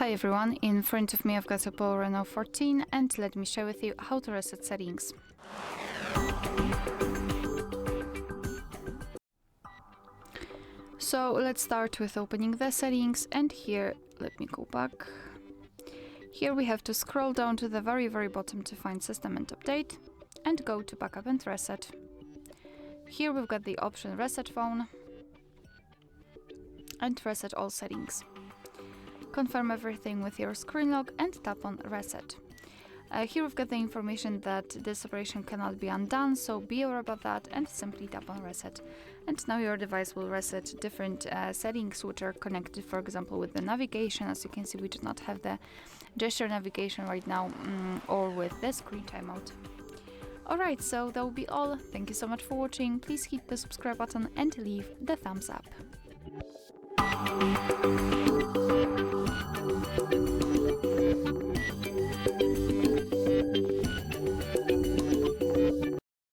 Hi everyone, in front of me I've got OPPO Reno 14 and let me share with you how to reset settings. So let's start with opening the settings, and here, let me go back. Here we have to scroll down to the very bottom to find System and Update and go to Backup and Reset. Here we've got the option Reset Phone and Reset All Settings. Confirm everything with your screen lock and tap on Reset. Here we've got the information that this operation cannot be undone, so be aware about that and simply tap on Reset. And now your device will reset different settings which are connected, for example, with the navigation. As you can see, we do not have the gesture navigation right now, or with the screen timeout. Alright, so that will be all. Thank you so much for watching. Please hit the subscribe button and leave the thumbs up.